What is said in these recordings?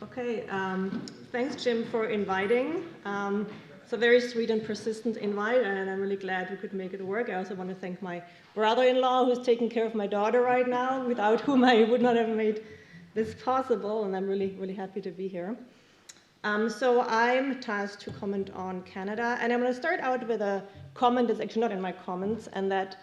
Okay, thanks, Jim, for inviting. It's a very sweet and persistent invite, and I'm really glad we could make it work. I also want to thank my brother-in-law, who's taking care of my daughter right now, without whom I would not have made this possible, and I'm really, really happy to be here. So I'm tasked to comment on Canada, and I'm going to start out with a comment that's actually not in my comments, and that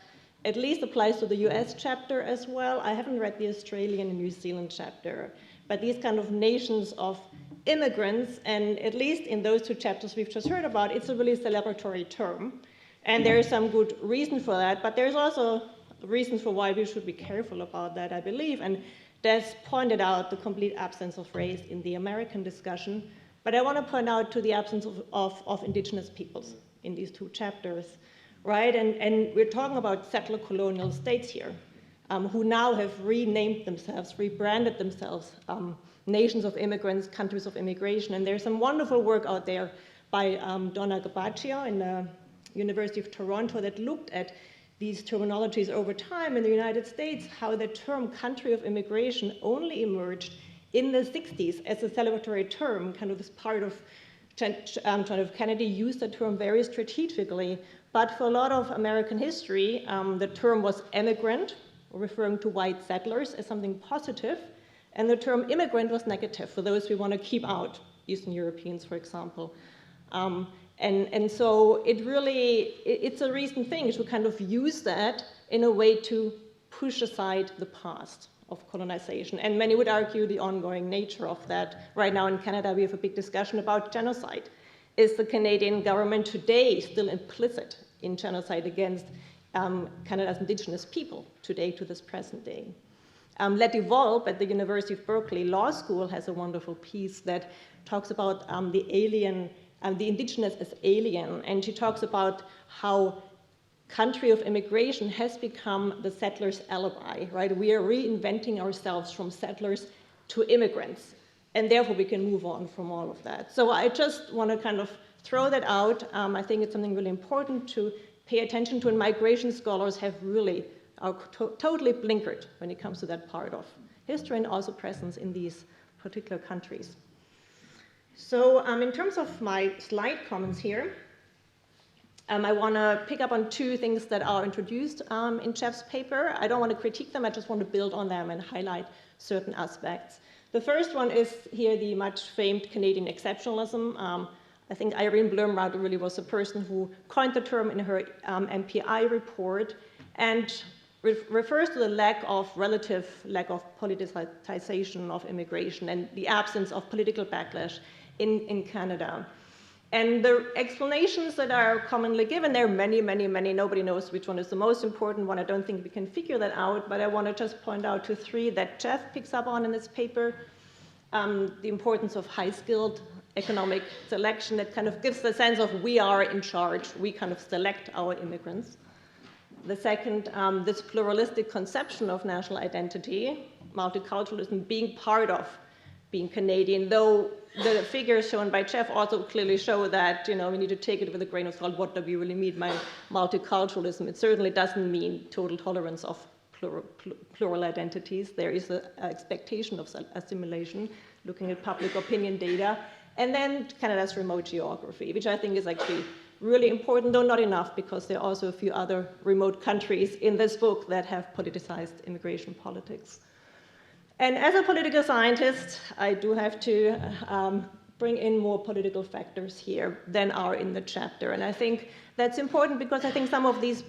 at least applies to the US chapter as well. I haven't read the Australian and New Zealand chapter, but these kind of nations of immigrants, and at least in those two chapters we've just heard about, it's a really celebratory term. And there is some good reason for that, but there's also reasons for why we should be careful about that, I believe. And Des pointed out the complete absence of race in the American discussion, but I want to point out to the absence of indigenous peoples in these two chapters, right? And we're talking about settler colonial states here, who now have renamed themselves, rebranded themselves, nations of immigrants, countries of immigration. And there's some wonderful work out there by Donna Gabaccio in the University of Toronto that looked at these terminologies over time in the United States, how the term country of immigration only emerged in the 60s as a celebratory term, kind of as part of Kennedy used the term very strategically. But for a lot of American history, the term was emigrant, referring to white settlers as something positive, and the term immigrant was negative for those we want to keep out, Eastern Europeans, for example. And so it's a recent thing to kind of use that in a way to push aside the past of colonization. And many would argue the ongoing nature of that. Right now in Canada, we have a big discussion about genocide. Is the Canadian government today still implicit in genocide against Canada's Indigenous people today to this present day? Letty Volp at the University of Berkeley Law School has a wonderful piece that talks about the indigenous as alien, and she talks about how country of immigration has become the settler's alibi, right? We are reinventing ourselves from settlers to immigrants, and therefore we can move on from all of that. So I just want to kind of throw that out. I think it's something really important to pay attention to, and migration scholars have really totally blinkered when it comes to that part of history and also presence in these particular countries. So in terms of my slide comments here, I want to pick up on two things that are introduced in Jeff's paper. I don't want to critique them, I just want to build on them and highlight certain aspects. The first one is here the much famed Canadian exceptionalism. I think Irene Blumrad really was the person who coined the term in her MPI report, and refers to the relative lack of politicization of immigration and the absence of political backlash in Canada. And the explanations that are commonly given, there are many, many, many. Nobody knows which one is the most important one. I don't think we can figure that out, but I want to just point out to three that Jeff picks up on in this paper. The importance of high-skilled economic selection that kind of gives the sense of we are in charge, we kind of select our immigrants. The second, this pluralistic conception of national identity, multiculturalism being part of being Canadian, though the figures shown by Jeff also clearly show that, we need to take it with a grain of salt. What do we really mean by multiculturalism? It certainly doesn't mean total tolerance of plural identities. There is an expectation of assimilation, looking at public opinion data. And then Canada's remote geography, which I think is actually really important, though not enough, because there are also a few other remote countries in this book that have politicized immigration politics. And as a political scientist, I do have to bring in more political factors here than are in the chapter. And I think that's important because I think some of these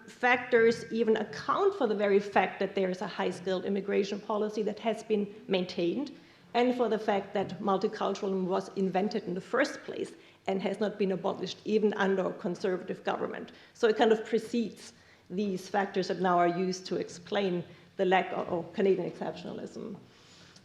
factors even account for the very fact that there is a high-skilled immigration policy that has been maintained, and for the fact that multiculturalism was invented in the first place and has not been abolished even under a conservative government. So it kind of precedes these factors that now are used to explain the lack of Canadian exceptionalism.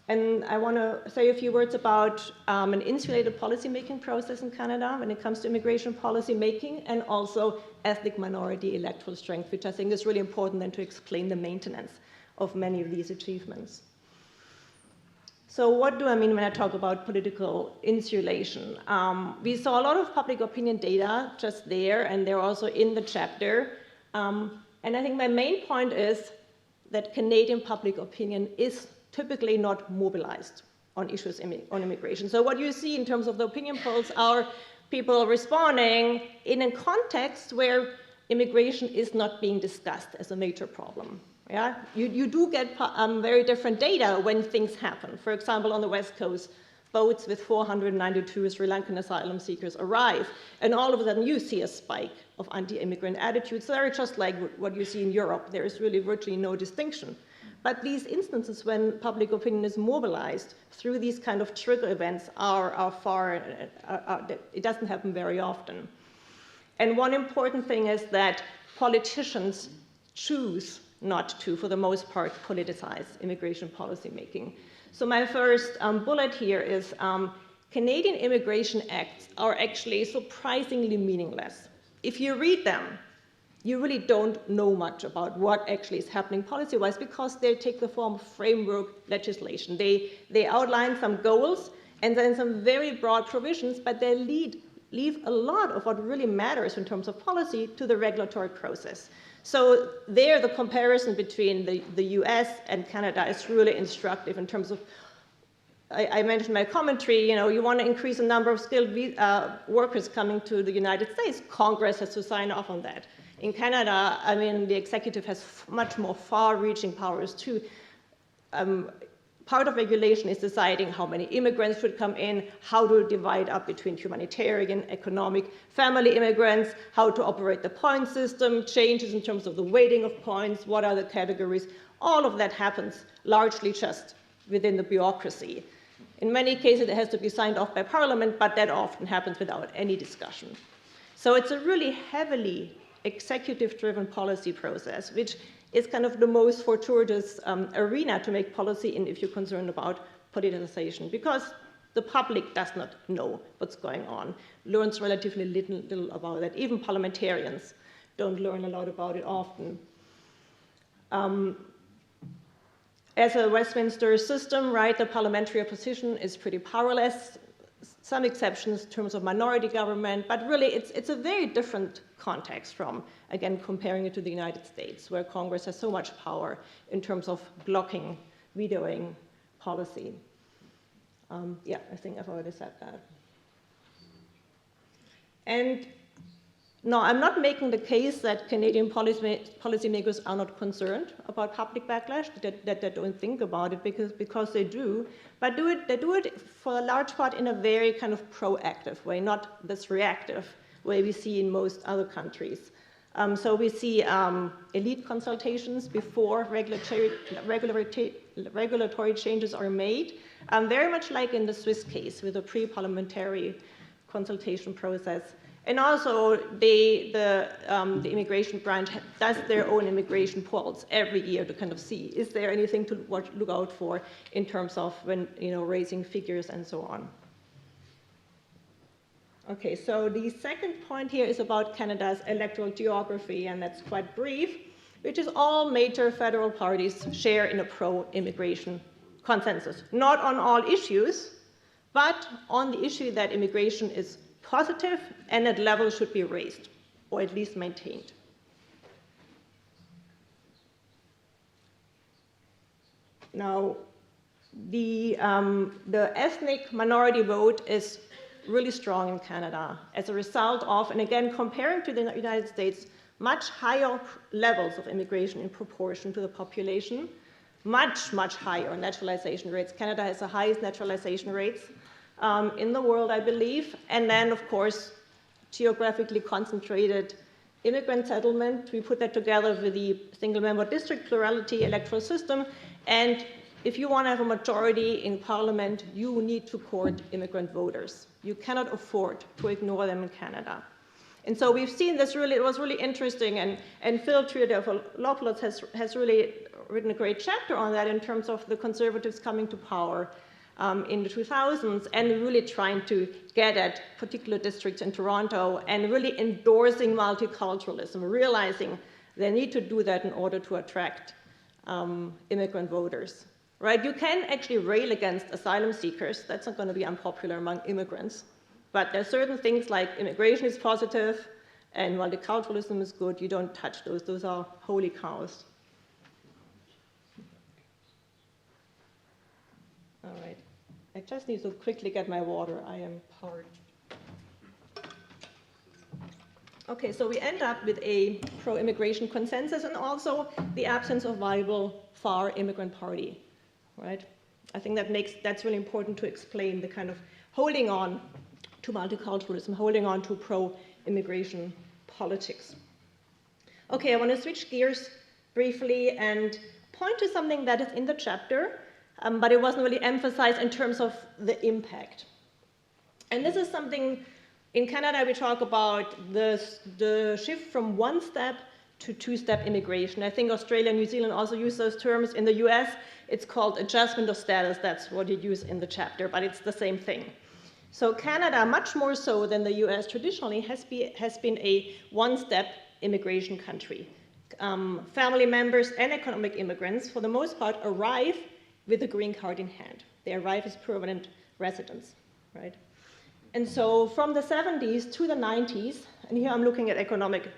And I want to say a few words about an insulated policymaking process in Canada when it comes to immigration policy making, and also ethnic minority electoral strength, which I think is really important then to explain the maintenance of many of these achievements. So what do I mean when I talk about political insulation? We saw a lot of public opinion data just there, and they're also in the chapter. And I think my main point is that Canadian public opinion is typically not mobilized on issues on immigration. So what you see in terms of the opinion polls are people responding in a context where immigration is not being discussed as a major problem. Yeah? You do get very different data when things happen. For example, on the West Coast, boats with 492 Sri Lankan asylum seekers arrive, and all of a sudden you see a spike of anti-immigrant attitudes. They're just like what you see in Europe. There is really virtually no distinction. But these instances when public opinion is mobilized through these kind of trigger events it doesn't happen very often. And one important thing is that politicians choose not to, for the most part, politicize immigration policy making. So my first bullet here is Canadian immigration acts are actually surprisingly meaningless. If you read them, you really don't know much about what actually is happening policy-wise because they take the form of framework legislation. They outline some goals and then some very broad provisions, but they leave a lot of what really matters in terms of policy to the regulatory process. So there, the comparison between the US and Canada is really instructive in terms of, I mentioned my commentary, you want to increase the number of skilled workers coming to the United States. Congress has to sign off on that. In Canada, I mean, the executive has much more far-reaching powers too. Part of regulation is deciding how many immigrants should come in, how to divide up between humanitarian, economic, family immigrants, how to operate the point system, changes in terms of the weighting of points, what are the categories. All of that happens largely just within the bureaucracy. In many cases, it has to be signed off by Parliament, but that often happens without any discussion. So it's a really heavily executive-driven policy process, which is kind of the most fortuitous arena to make policy in if you're concerned about politicization, because the public does not know what's going on, learns relatively little about it. Even parliamentarians don't learn a lot about it often. As a Westminster system, right, the parliamentary opposition is pretty powerless. Some exceptions in terms of minority government, but really it's a very different context from, again, comparing it to the United States, where Congress has so much power in terms of blocking, vetoing policy. Yeah, I think I've already said that. And no, I'm not making the case that Canadian policymakers are not concerned about public backlash, that they don't think about it, because they do, but they do it for a large part in a very kind of proactive way, not this reactive way we see in most other countries. So we see elite consultations before regulatory changes are made, very much like in the Swiss case with a pre-parliamentary consultation process. And also, the immigration branch does their own immigration polls every year to kind of see, is there anything to look out for in terms of when, raising figures and so on. Okay, so the second point here is about Canada's electoral geography, and that's quite brief, which is all major federal parties share in a pro-immigration consensus. Not on all issues, but on the issue that immigration is positive and that level should be raised, or at least maintained. Now, the ethnic minority vote is really strong in Canada as a result of, and again, comparing to the United States, much higher levels of immigration in proportion to the population, much, much higher naturalization rates. Canada has the highest naturalization rates in the world, I believe. And then, of course, geographically concentrated immigrant settlement. We put that together with the single-member district plurality electoral system. And if you want to have a majority in parliament, you need to court immigrant voters. You cannot afford to ignore them in Canada. And so we've seen this really, it was really interesting, and Phil Triadopoulos has really written a great chapter on that in terms of the Conservatives coming to power in the 2000s and really trying to get at particular districts in Toronto and really endorsing multiculturalism, realizing they need to do that in order to attract immigrant voters. Right? You can actually rail against asylum seekers. That's not going to be unpopular among immigrants. But there are certain things like immigration is positive and multiculturalism is good. You don't touch those. Those are holy cows. All right. I just need to quickly get my water. I am parched. Okay, so we end up with a pro-immigration consensus and also the absence of viable far immigrant party, right? I think that's really important to explain the kind of holding on to multiculturalism, holding on to pro-immigration politics. Okay, I want to switch gears briefly and point to something that is in the chapter, but it wasn't really emphasized in terms of the impact. And this is something, in Canada we talk about the shift from one-step to two-step immigration. I think Australia and New Zealand also use those terms. In the US, it's called adjustment of status. That's what you use in the chapter, but it's the same thing. So Canada, much more so than the US traditionally, has been a one-step immigration country. Family members and economic immigrants, for the most part, arrive with a green card in hand. They arrive as permanent residents, right? And so from the 70s to the 90s, and here I'm looking at economic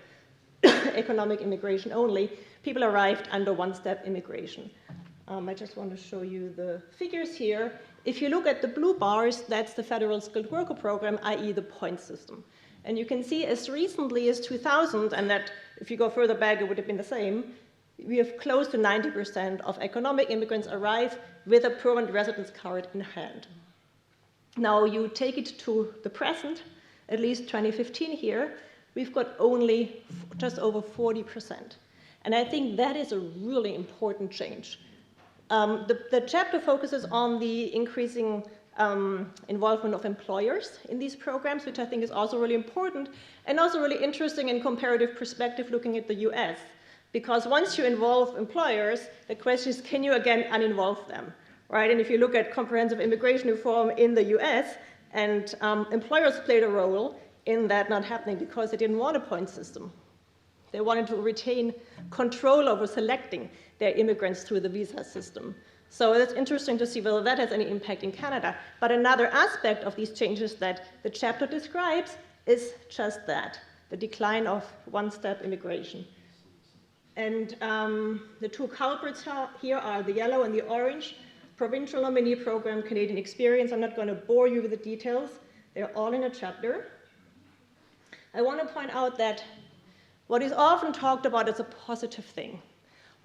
immigration only, people arrived under one-step immigration. I just want to show you the figures here. If you look at the blue bars, that's the Federal Skilled Worker Program, i.e. the point system. And you can see as recently as 2000, and that if you go further back, it would have been the same, we have close to 90% of economic immigrants arrive with a permanent residence card in hand. Now you take it to the present, at least 2015 here, we've got only just over 40%. And I think that is a really important change. The chapter focuses on the increasing involvement of employers in these programs, which I think is also really important, and also really interesting in comparative perspective looking at the US. Because once you involve employers, the question is, can you again uninvolve them, right? And if you look at comprehensive immigration reform in the US, and employers played a role in that not happening because they didn't want a point system. They wanted to retain control over selecting their immigrants through the visa system. So it's interesting to see whether that has any impact in Canada. But another aspect of these changes that the chapter describes is just that, the decline of one-step immigration. And the two culprits here are the yellow and the orange. Provincial nominee program, Canadian experience. I'm not going to bore you with the details. They're all in a chapter. I want to point out that what is often talked about as a positive thing.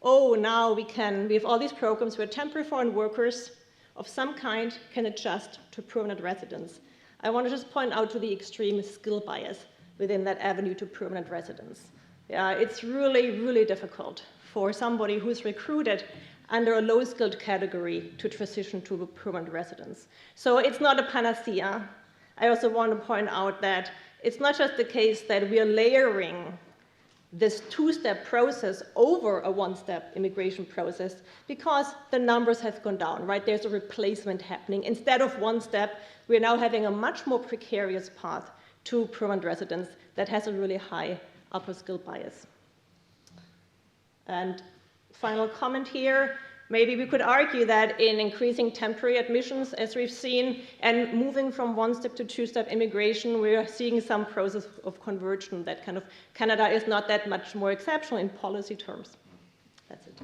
Oh, now we have all these programs where temporary foreign workers of some kind can adjust to permanent residence. I want to just point out to the extreme skill bias within that avenue to permanent residence. Yeah, it's really, really difficult for somebody who's recruited under a low-skilled category to transition to a permanent residence. So it's not a panacea. I also want to point out that it's not just the case that we are layering this two-step process over a one-step immigration process because the numbers have gone down, right? There's a replacement happening. Instead of one step, we're now having a much more precarious path to permanent residence that has a really high upper skill bias. And final comment here, maybe we could argue that in increasing temporary admissions, as we've seen, and moving from one-step to two-step immigration, we're seeing some process of conversion that kind of Canada is not that much more exceptional in policy terms. That's it.